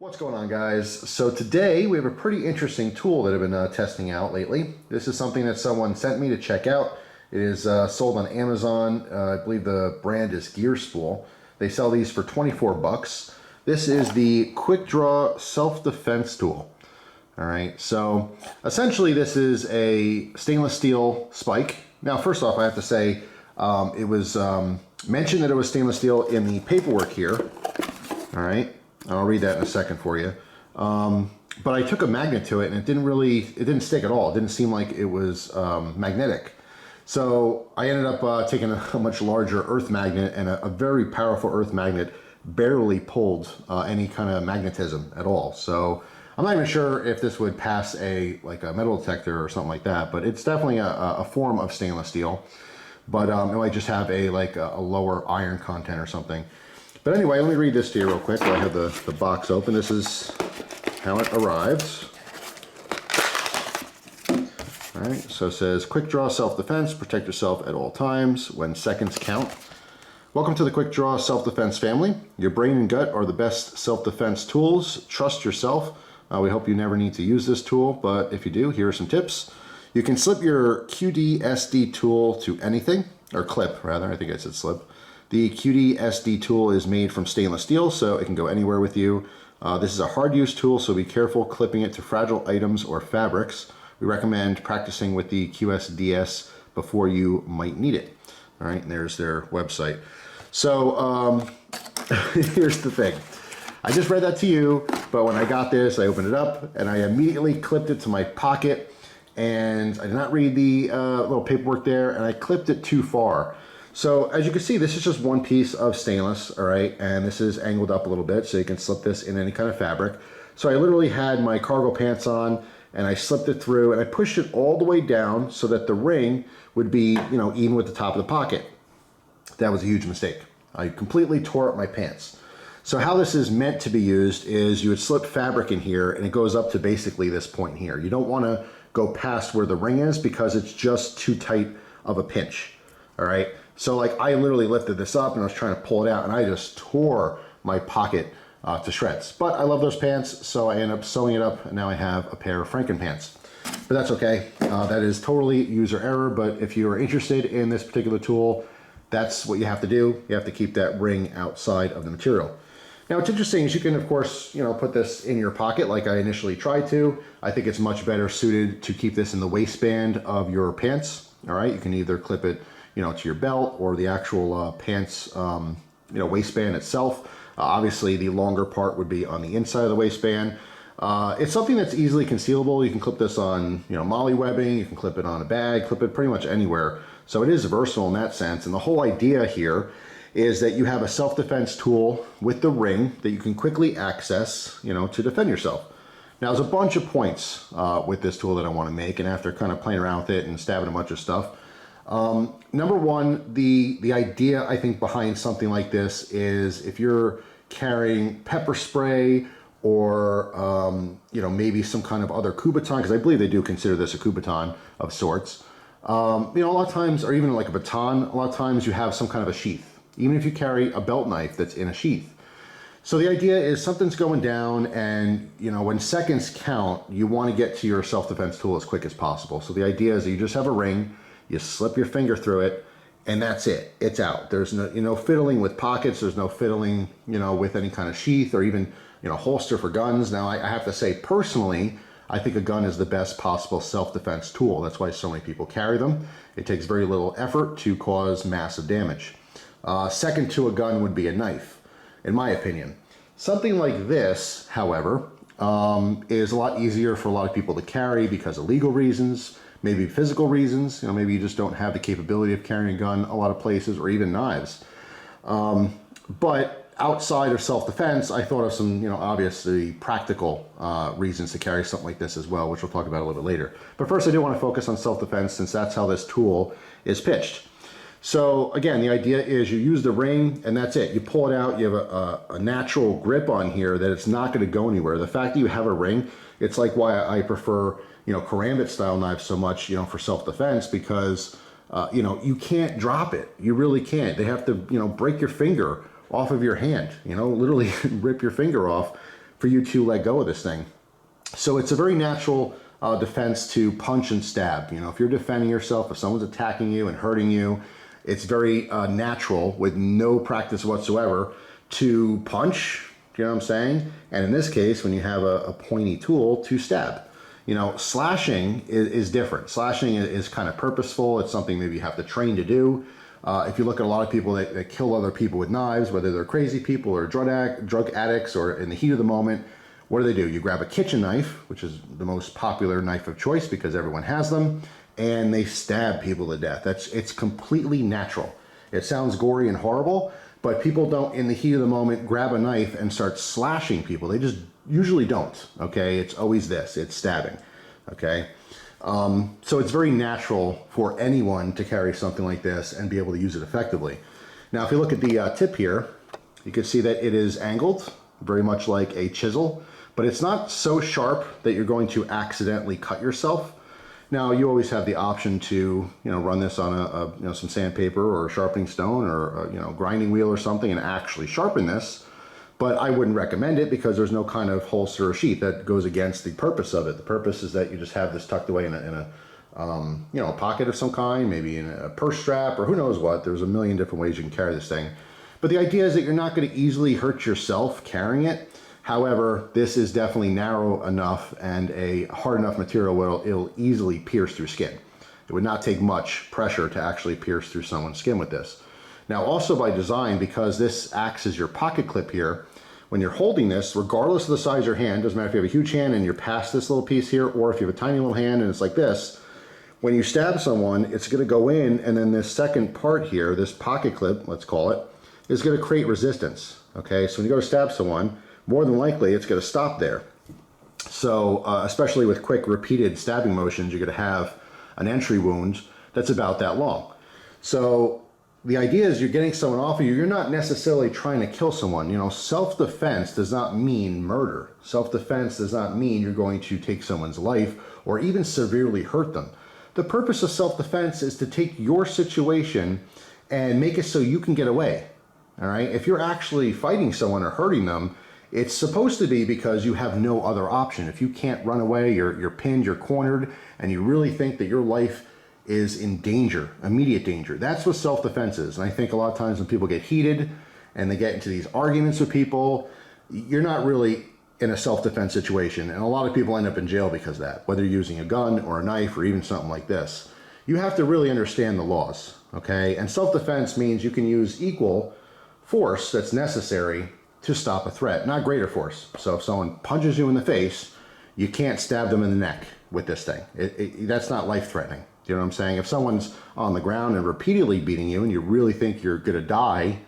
What's going on, guys? So today we have a pretty interesting tool that I've been testing out lately. This is something that someone sent me to check out. It is sold on Amazon. I believe the brand is Gear Spool. They sell these for 24 bucks. This is the Quick Draw Self-Defense tool. All right, so essentially this is a stainless steel spike. Now, first off, I have to say it was mentioned that it was stainless steel in the paperwork here. All right. I'll read that in a second for you. But I took a magnet to it and it didn't stick at all. It didn't seem like it was magnetic. So I ended up taking a much larger earth magnet, and a very powerful earth magnet barely pulled any kind of magnetism at all. So I'm not even sure if this would pass a metal detector or something like that, but it's definitely a form of stainless steel. But it might just have a lower iron content or something. But anyway, let me read this to you real quick while I have the box open. This is how it arrives. All right, so it says, Quick Draw Self-Defense, protect yourself at all times when seconds count. Welcome to the Quick Draw Self-Defense family. Your brain and gut are the best self-defense tools. Trust yourself. We hope you never need to use this tool, but if you do, here are some tips. You can slip your QD-SD tool to anything, or clip rather, I think I said slip. The QD-SD tool is made from stainless steel, so it can go anywhere with you. This is a hard use tool, so be careful clipping it to fragile items or fabrics. We recommend practicing with the QSDS before you might need it. All right, and there's their website. So here's the thing. I just read that to you, but when I got this, I opened it up and I immediately clipped it to my pocket, and I did not read the little paperwork there, and I clipped it too far. So as you can see, this is just one piece of stainless, all right, and this is angled up a little bit so you can slip this in any kind of fabric. So I literally had my cargo pants on and I slipped it through and I pushed it all the way down so that the ring would be, even with the top of the pocket. That was a huge mistake. I completely tore up my pants. So how this is meant to be used is you would slip fabric in here and it goes up to basically this point here. You don't want to go past where the ring is because it's just too tight of a pinch, all right? So I literally lifted this up and I was trying to pull it out and I just tore my pocket to shreds. But I love those pants, so I ended up sewing it up and now I have a pair of Franken pants. But that's okay. That is totally user error, but if you are interested in this particular tool, that's what you have to do. You have to keep that ring outside of the material. Now what's interesting is you can, of course, put this in your pocket like I initially tried to. I think it's much better suited to keep this in the waistband of your pants. All right, you can either clip it to your belt or the actual pants, waistband itself. Obviously, the longer part would be on the inside of the waistband. It's something that's easily concealable. You can clip this on, molly webbing. You can clip it on a bag, clip it pretty much anywhere. So it is versatile in that sense. And the whole idea here is that you have a self-defense tool with the ring that you can quickly access, to defend yourself. Now, there's a bunch of points with this tool that I want to make, and after kind of playing around with it and stabbing a bunch of stuff, number one, the idea I think behind something like this is if you're carrying pepper spray or maybe some kind of other Kubotan, because I believe they do consider this a Kubotan of sorts. A lot of times, or even like a baton, a lot of times you have some kind of a sheath, even if you carry a belt knife that's in a sheath. So the idea is something's going down and, when seconds count, you want to get to your self-defense tool as quick as possible. So the idea is that you just have a ring, you slip your finger through it, and that's it. It's out. There's no fiddling with pockets. There's no fiddling, with any kind of sheath or even, holster for guns. Now, I have to say, personally, I think a gun is the best possible self-defense tool. That's why so many people carry them. It takes very little effort to cause massive damage. Second to a gun would be a knife, in my opinion. Something like this, however, is a lot easier for a lot of people to carry because of legal reasons, maybe physical reasons. Maybe you just don't have the capability of carrying a gun a lot of places, or even knives. But outside of self-defense, I thought of some, obviously practical reasons to carry something like this as well, which we'll talk about a little bit later. But first, I do want to focus on self-defense since that's how this tool is pitched. So again, the idea is you use the ring and that's it. You pull it out, you have a natural grip on here that it's not going to go anywhere. The fact that you have a ring, it's like why I prefer karambit style knives so much, for self-defense, because, you can't drop it. You really can't. They have to, break your finger off of your hand, literally rip your finger off for you to let go of this thing. So it's a very natural defense to punch and stab. You know, if you're defending yourself, if someone's attacking you and hurting you, it's very natural with no practice whatsoever to punch, you know what I'm saying? And in this case, when you have a pointy tool, to stab. You know, slashing is different. Slashing is kind of purposeful. It's something maybe you have to train to do. If you look at a lot of people that kill other people with knives, whether they're crazy people or drug addicts or in the heat of the moment, what do? You grab a kitchen knife, which is the most popular knife of choice because everyone has them, and they stab people to death. It's completely natural. It sounds gory and horrible, but people don't, in the heat of the moment, grab a knife and start slashing people. They just usually don't, okay? It's always this, it's stabbing, okay? So it's very natural for anyone to carry something like this and be able to use it effectively. Now, if you look at the tip here, you can see that it is angled, very much like a chisel, but it's not so sharp that you're going to accidentally cut yourself. Now, you always have the option to, run this on some sandpaper or a sharpening stone or a, grinding wheel or something and actually sharpen this. But I wouldn't recommend it because there's no kind of holster or sheath. That goes against the purpose of it. The purpose is that you just have this tucked away in a pocket of some kind, maybe in a purse strap or who knows what. There's a million different ways you can carry this thing. But the idea is that you're not going to easily hurt yourself carrying it. However, this is definitely narrow enough and a hard enough material where it'll easily pierce through skin. It would not take much pressure to actually pierce through someone's skin with this. Now, also by design, because this acts as your pocket clip here, when you're holding this, regardless of the size of your hand, doesn't matter if you have a huge hand and you're past this little piece here, or if you have a tiny little hand and it's like this, when you stab someone, it's going to go in, and then this second part here, this pocket clip, let's call it, is going to create resistance. Okay, so when you go to stab someone, more than likely it's going to stop there. So especially with quick repeated stabbing motions, you're going to have an entry wound that's about that long. So the idea is you're getting someone off of you. You're not necessarily trying to kill someone. Self-defense does not mean murder. Self-defense does not mean you're going to take someone's life or even severely hurt them. The purpose of self-defense is to take your situation and make it so you can get away. All right? If you're actually fighting someone or hurting them, it's supposed to be because you have no other option. If you can't run away, you're pinned, you're cornered, and you really think that your life is in danger, immediate danger. That's what self-defense is. And I think a lot of times when people get heated and they get into these arguments with people, you're not really in a self-defense situation. And a lot of people end up in jail because of that, whether you're using a gun or a knife or even something like this. You have to really understand the laws, okay? And self-defense means you can use equal force that's necessary to stop a threat, not greater force. So if someone punches you in the face, you can't stab them in the neck with this thing. That's not life-threatening. You know what I'm saying? If someone's on the ground and repeatedly beating you and you really think you're going to die,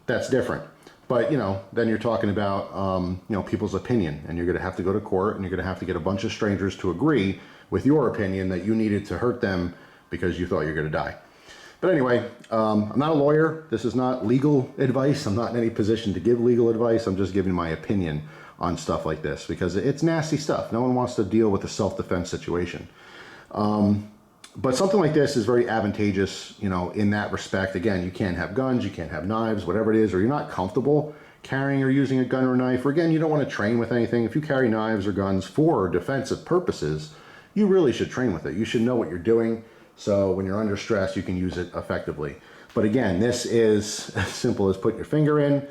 that's different. But, then you're talking about, people's opinion, and you're going to have to go to court and you're going to have to get a bunch of strangers to agree with your opinion that you needed to hurt them because you thought you're going to die. But anyway, I'm not a lawyer. This is not legal advice. I'm not in any position to give legal advice. I'm just giving my opinion on stuff like this because it's nasty stuff. No one wants to deal with a self-defense situation. But something like this is very advantageous, in that respect. Again, you can't have guns, you can't have knives, whatever it is, or you're not comfortable carrying or using a gun or a knife, or again, you don't want to train with anything. If you carry knives or guns for defensive purposes, you really should train with it. You should know what you're doing, so when you're under stress, you can use it effectively. But again, this is as simple as putting your finger in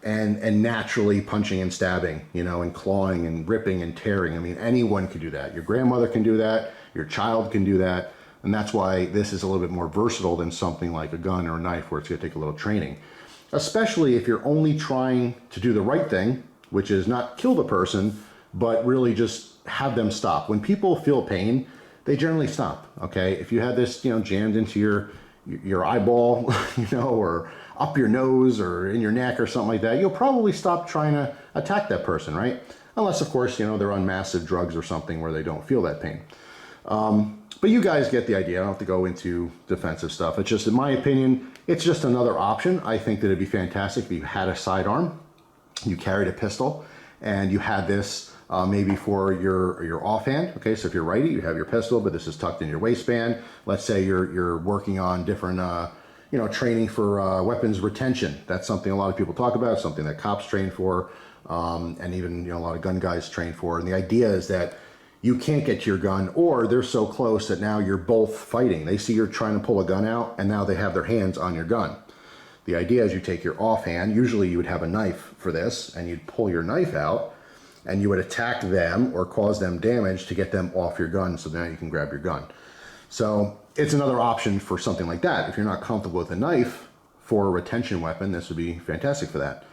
and naturally punching and stabbing, and clawing and ripping and tearing. I mean, anyone can do that. Your grandmother can do that. Your child can do that. And that's why this is a little bit more versatile than something like a gun or a knife where it's going to take a little training. Especially if you're only trying to do the right thing, which is not kill the person, but really just have them stop. When people feel pain, they generally stop, okay? If you had this, jammed into your eyeball, or up your nose or in your neck or something like that, you'll probably stop trying to attack that person, right? Unless, of course, they're on massive drugs or something where they don't feel that pain. But you guys get the idea. I don't have to go into defensive stuff. It's just, in my opinion, it's just another option. I think that it'd be fantastic if you had a sidearm, you carried a pistol, and you had this maybe for your offhand. Okay, so if you're righty, you have your pistol, but this is tucked in your waistband. Let's say you're working on different, training for weapons retention. That's something a lot of people talk about, something that cops train for. and even, you know, a lot of gun guys train for. And the idea is that you can't get to your gun, or they're so close that now you're both fighting. They see you're trying to pull a gun out, and now they have their hands on your gun. The idea is you take your offhand, usually you would have a knife for this, and you'd pull your knife out, and you would attack them or cause them damage to get them off your gun, so now you can grab your gun. So it's another option for something like that. If you're not comfortable with a knife for a retention weapon, this would be fantastic for that.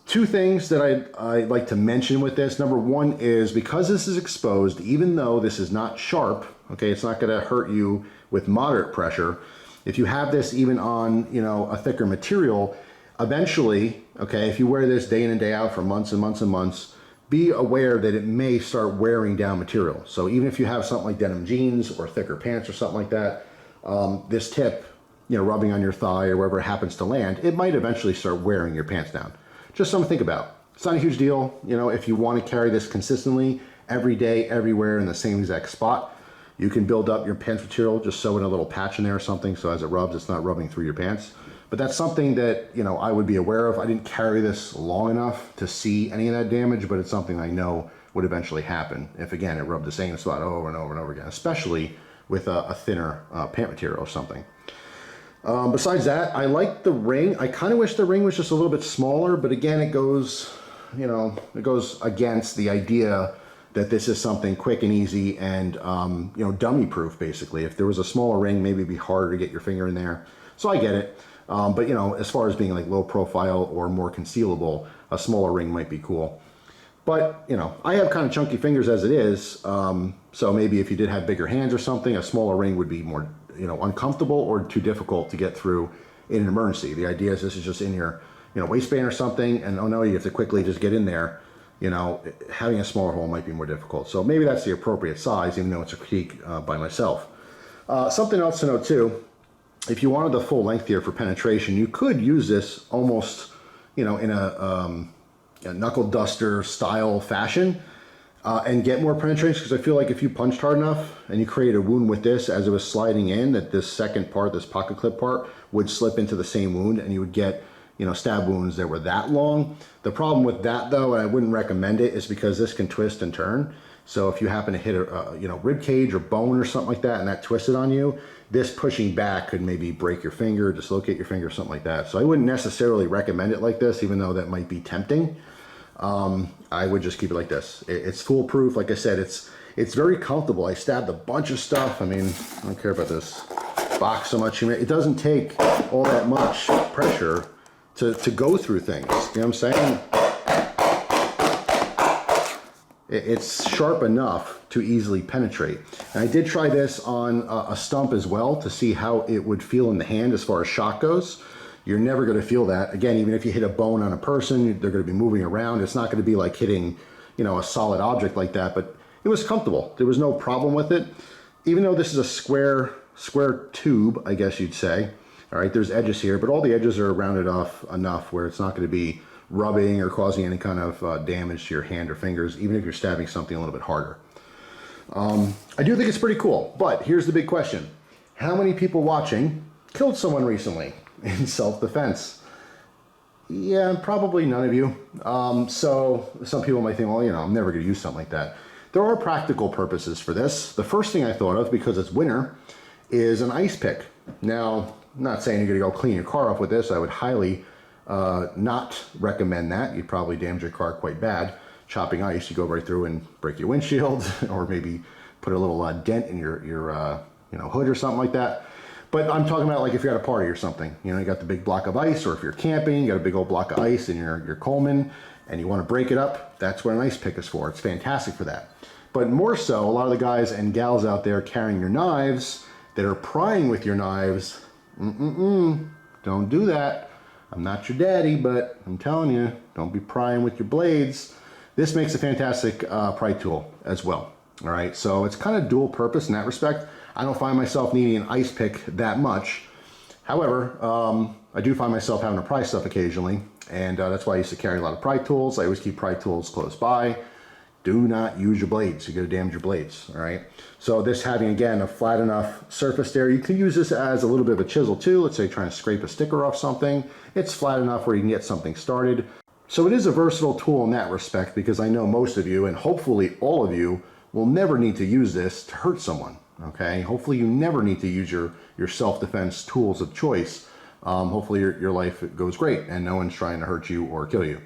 Two things that I'd like to mention with this. Number one is, because this is exposed, even though this is not sharp, okay, it's not gonna hurt you with moderate pressure. If you have this even on, you know, a thicker material, eventually, okay, if you wear this day in and day out for months and months and months, be aware that it may start wearing down material. So even if you have something like denim jeans or thicker pants or something like that, this tip, you know, rubbing on your thigh or wherever it happens to land, it might eventually start wearing your pants down. Just something to think about. It's not a huge deal, you know, if you want to carry this consistently every day, everywhere in the same exact spot. You can build up your pants material, just sew in a little patch in there or something, so as it rubs, it's not rubbing through your pants. But that's something that, you know, I would be aware of. I didn't carry this long enough to see any of that damage, but it's something I know would eventually happen if, again, it rubbed the same spot over and over and over again, especially with a thinner pant material or something. Besides that, I like the ring. I kind of wish the ring was just a little bit smaller, but again, it goes, you know, it goes against the idea that this is something quick and easy and, you know, dummy proof, basically. If there was a smaller ring, maybe it'd be harder to get your finger in there. So I get it. But, you know, as far as being like low profile or more concealable, a smaller ring might be cool. But, you know, I have kind of chunky fingers as it is. So maybe if you did have bigger hands or something, a smaller ring would be more, you know, uncomfortable or too difficult to get through in an emergency. The idea is this is just in your, you know, waistband or something, and oh no, you have to quickly just get in there. You know, having a smaller hole might be more difficult. So maybe that's the appropriate size, even though it's a critique by myself. Something else to note too, if you wanted the full length here for penetration, you could use this almost, you know, in a knuckle duster style fashion and get more penetration, because I feel like if you punched hard enough and you create a wound with this as it was sliding in, that this second part, this pocket clip part, would slip into the same wound and you would get, you know, stab wounds that were that long. The problem with that though, and I wouldn't recommend it, is because this can twist and turn. So if you happen to hit a you know, rib cage or bone or something like that and that twisted on you, this pushing back could maybe break your finger, dislocate your finger, something like that. So I wouldn't necessarily recommend it like this, even though that might be tempting. I would just keep it like this. It's foolproof. Like I said, it's very comfortable. I stabbed a bunch of stuff. I mean, I don't care about this box so much. It doesn't take all that much pressure to go through things. You know what I'm saying? It's sharp enough to easily penetrate. And I did try this on a stump as well to see how it would feel in the hand as far as shock goes. You're never going to feel that. Again, even if you hit a bone on a person, they're going to be moving around. It's not going to be like hitting, you know, a solid object like that, but it was comfortable. There was no problem with it. Even though this is a square tube, I guess you'd say. All right, there's edges here, but all the edges are rounded off enough where it's not going to be rubbing or causing any kind of damage to your hand or fingers, even if you're stabbing something a little bit harder. I do think it's pretty cool, but here's the big question. How many people watching killed someone recently in self-defense? Yeah, probably none of you. So some people might think, well, you know, I'm never going to use something like that. There are practical purposes for this. The first thing I thought of, because it's winter, is an ice pick. Now, I'm not saying you're going to go clean your car off with this. I would highly not recommend that. You'd probably damage your car quite bad. Chopping ice, you go right through and break your windshield, or maybe put a little dent in your you know, hood or something like that. But I'm talking about like if you're at a party or something, you know, you got the big block of ice, or if you're camping, you got a big old block of ice in your Coleman and you want to break it up, that's what an ice pick is for. It's fantastic for that. But more so, a lot of the guys and gals out there carrying your knives that are prying with your knives, don't do that. I'm not your daddy, but I'm telling you, don't be prying with your blades. This makes a fantastic pry tool as well. All right, so it's kind of dual purpose in that respect. I don't find myself needing an ice pick that much. However, I do find myself having to pry stuff occasionally, and that's why I used to carry a lot of pry tools. I always keep pry tools close by. Do not use your blades. You're going to damage your blades, all right? So this having, again, a flat enough surface there, you can use this as a little bit of a chisel too. Let's say trying to scrape a sticker off something. It's flat enough where you can get something started. So it is a versatile tool in that respect, because I know most of you, and hopefully all of you, will never need to use this to hurt someone, okay? Hopefully you never need to use your self-defense tools of choice. Hopefully your life goes great and no one's trying to hurt you or kill you.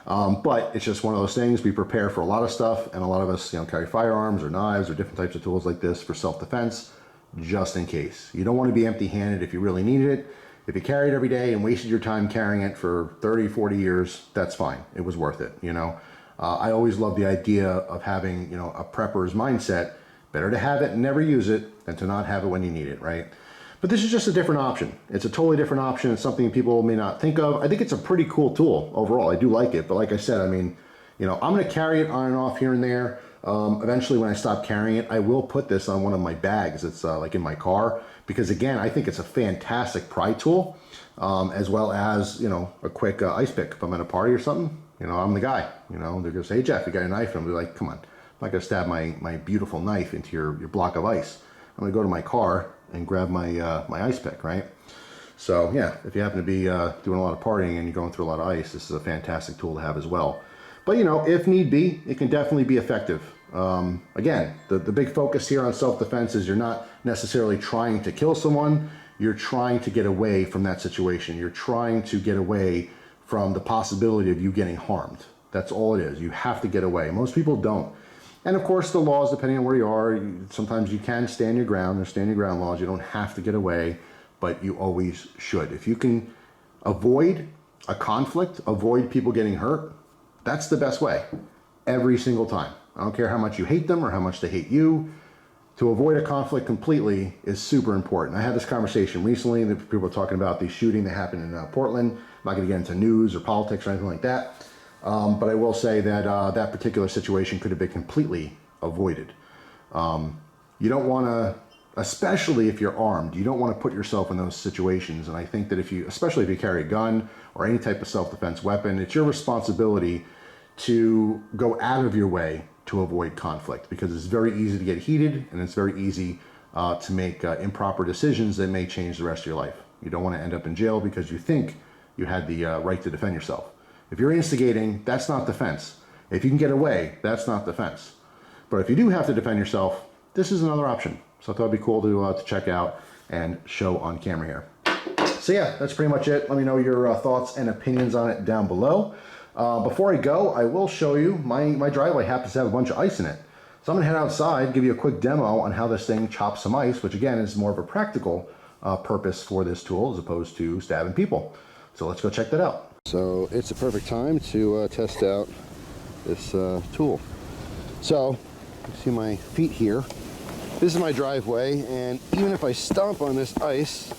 But it's just one of those things. We prepare for a lot of stuff, and a lot of us, carry firearms or knives or different types of tools like this for self-defense, just in case. You don't want to be empty-handed if you really needed it. If you carry it every day and wasted your time carrying it for 30, 40 years, that's fine. It was worth it, I always love the idea of having, a prepper's mindset. Better to have it and never use it than to not have it when you need it, right? But this is just a different option. It's a totally different option. It's something people may not think of. I think it's a pretty cool tool overall. I do like it. But like I said, I'm going to carry it on and off here and there. Eventually, when I stop carrying it, I will put this on one of my bags. It's like in my car. Because again, I think it's a fantastic pry tool, as well as, a quick ice pick. If I'm at a party or something, I'm the guy. They're going to say, hey, Jeff, you got a knife? And I'm like, come on. I'm not going to stab my beautiful knife into your block of ice. I'm going to go to my car and grab my my ice pick, right? So yeah, if you happen to be doing a lot of partying and you're going through a lot of ice, this is a fantastic tool to have as well. But if need be, it can definitely be effective. Again, the big focus here on self-defense is you're not necessarily trying to kill someone, you're trying to get away from that situation. You're trying to get away from the possibility of you getting harmed. That's all it is. You have to get away. Most people don't. And of course, the laws, depending on where you are, sometimes you can stand your ground. There's stand your ground laws. You don't have to get away, but you always should. If you can avoid a conflict, avoid people getting hurt, that's the best way every single time. I don't care how much you hate them or how much they hate you. To avoid a conflict completely is super important. I had this conversation recently that people were talking about the shooting that happened in Portland. I'm not going to get into news or politics or anything like that. But I will say that that particular situation could have been completely avoided. You don't want to, especially if you're armed, you don't want to put yourself in those situations. And I think that especially if you carry a gun or any type of self-defense weapon, it's your responsibility to go out of your way to avoid conflict, because it's very easy to get heated and it's very easy to make improper decisions that may change the rest of your life. You don't want to end up in jail because you think you had the right to defend yourself. If you're instigating, that's not defense. If you can get away, that's not defense. But if you do have to defend yourself, this is another option. So I thought it'd be cool to check out and show on camera here. So yeah, that's pretty much it. Let me know your thoughts and opinions on it down below. Before I go, I will show you my driveway happens to have a bunch of ice in it. So I'm gonna head outside, give you a quick demo on how this thing chops some ice, which again is more of a practical purpose for this tool as opposed to stabbing people. So let's go check that out. So it's a perfect time to test out this tool. So you see my feet here. This is my driveway, and even if I stomp on this ice,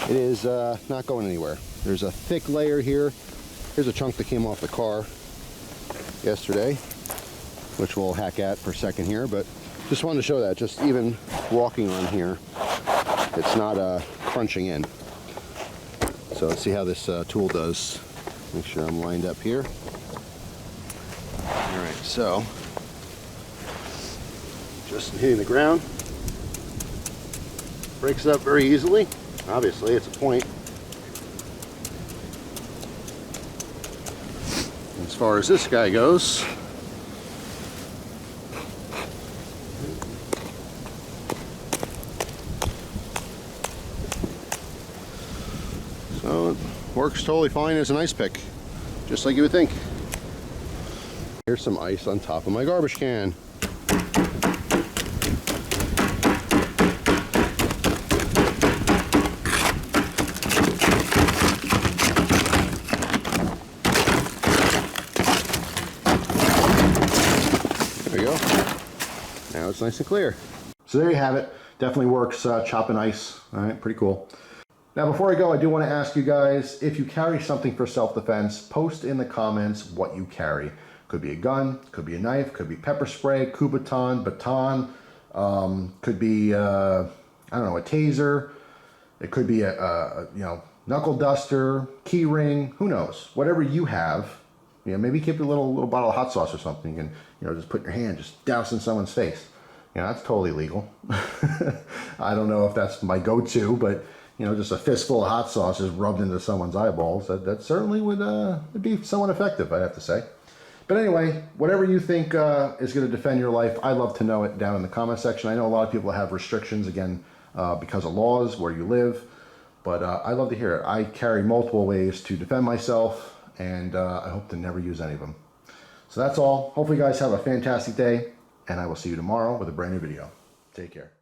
it is not going anywhere. There's a thick layer here. Here's a chunk that came off the car yesterday, which we'll hack at for a second here, but just wanted to show that. Just even walking on here, it's not crunching in. So let's see how this tool does. Make sure I'm lined up here. All right, so just hitting the ground. Breaks up very easily. Obviously, it's a point. As far as this guy goes, so it works totally fine as an ice pick, just like you would think. Here's some ice on top of my garbage can. Now it's nice and clear. So there you have it. Definitely works chopping ice. All right, pretty cool. Now before I go, I do want to ask you guys, if you carry something for self-defense, post in the comments what you carry. Could be a gun, could be a knife, could be pepper spray, Kubotan, baton, could be I don't know, a taser. It could be a knuckle duster, key ring, who knows? Whatever you have. Maybe keep a little bottle of hot sauce or something and, just put your hand, just douse in someone's face. That's totally legal. I don't know if that's my go-to, but, you know, just a fistful of hot sauce just rubbed into someone's eyeballs, that certainly would be somewhat effective, I have to say. But anyway, whatever you think is going to defend your life, I'd love to know it down in the comment section. I know a lot of people have restrictions, again, because of laws where you live, but I'd love to hear it. I carry multiple ways to defend myself, and I hope to never use any of them. So that's all. Hopefully you guys have a fantastic day, and I will see you tomorrow with a brand new video. Take care.